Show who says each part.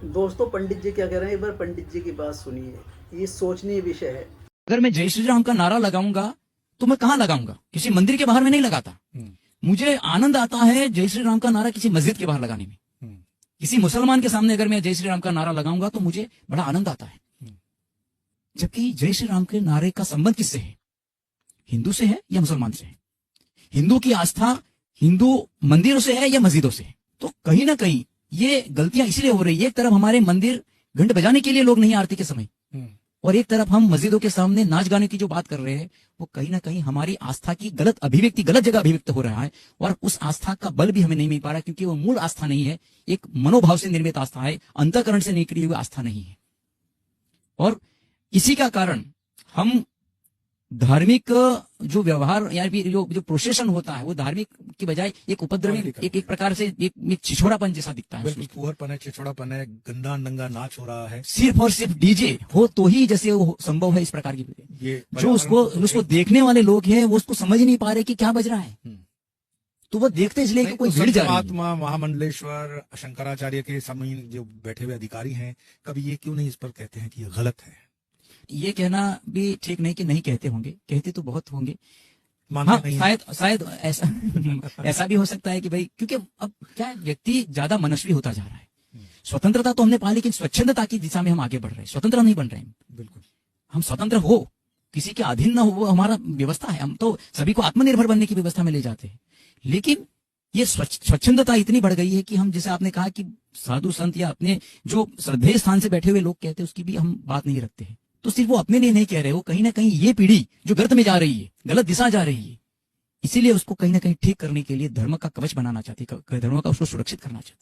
Speaker 1: दोस्तों, पंडित जी क्या कह रहे हैं, एक बार पंडित जी की बात सुनिए। ये सोचनीय विषय है।
Speaker 2: अगर मैं जय श्री राम का नारा लगाऊंगा तो मैं कहां लगाऊंगा? किसी मंदिर के बाहर में नहीं लगाता। मुझे आनंद आता है जय श्री राम का नारा किसी मस्जिद के बाहर लगाने में। किसी मुसलमान के सामने अगर मैं जय श्री राम का नारा लगाऊंगा तो मुझे बड़ा आनंद आता है। जबकि जय श्री राम के नारे का संबंध किससे है? हिंदू से है या मुसलमान से है? हिंदू की आस्था हिंदू मंदिरों से है या मस्जिदों से है? तो कहीं ना कहीं ये गलतियां इसलिए हो रही है। एक तरफ हमारे मंदिर घंट बजाने के लिए लोग नहीं आरती के समय, और एक तरफ हम मस्जिदों के सामने नाच गाने की जो बात कर रहे हैं वो कहीं ना कहीं हमारी आस्था की गलत अभिव्यक्ति, गलत जगह अभिव्यक्त हो रहा है। और उस आस्था का बल भी हमें नहीं मिल पा रहा, क्योंकि वो मूल आस्था नहीं है, एक मनोभाव से निर्मित आस्था है, अंतःकरण से निकली हुई आस्था नहीं है। और इसी का कारण हम धार्मिक जो व्यवहार या फिर जो प्रोसेशन होता है वो धार्मिक की बजाय एक उपद्रवी, एक प्रकार से एक छिछोड़ापन जैसा दिखता है।
Speaker 3: बिल्कुल फुहरपन है, छिछोड़ापन है, गंदा नंगा नाच हो रहा है।
Speaker 2: सिर्फ और सिर्फ डीजे हो तो ही जैसे वो संभव है इस प्रकार की।
Speaker 3: ये
Speaker 2: जो उसको देखने वाले लोग हैं वो उसको समझ ही नहीं पा रहे कि क्या बज रहा है, तो वो देखते इसलिए कि कोई भीड़ जा रही है।
Speaker 3: महात्मा महामंडलेश्वर शंकराचार्य के समय जो बैठे हुए अधिकारी हैं, कभी ये क्यों नहीं इस पर कहते हैं कि ये गलत है?
Speaker 2: ये कहना भी ठीक नहीं कि नहीं कहते होंगे, कहते तो बहुत होंगे। हाँ, शायद ऐसा भी हो सकता है कि भाई, क्योंकि अब क्या व्यक्ति ज्यादा मनस्वी होता जा रहा है। स्वतंत्रता तो हमने पा, लेकिन स्वच्छंदता की दिशा में हम आगे बढ़ रहे हैं, स्वतंत्र नहीं बन रहे हैं।
Speaker 3: बिल्कुल
Speaker 2: हम स्वतंत्र हो, किसी के अधीन ना हो, वो हमारा व्यवस्था है। हम तो सभी को आत्मनिर्भर बनने की व्यवस्था में ले जाते हैं, लेकिन ये स्वच्छंदता इतनी बढ़ गई है कि हम, जैसे आपने कहा कि साधु संत या अपने जो श्रद्धेय स्थान से बैठे हुए लोग कहते हैं उसकी भी हम बात नहीं रखते हैं। तो सिर्फ वो अपने लिए नहीं कह रहे हो, कहीं ना कहीं ये पीढ़ी जो गर्त में जा रही है, गलत दिशा जा रही है, इसीलिए उसको कहीं ना कहीं ठीक करने के लिए धर्म का कवच बनाना चाहती है, धर्म का उसको सुरक्षित करना चाहती है।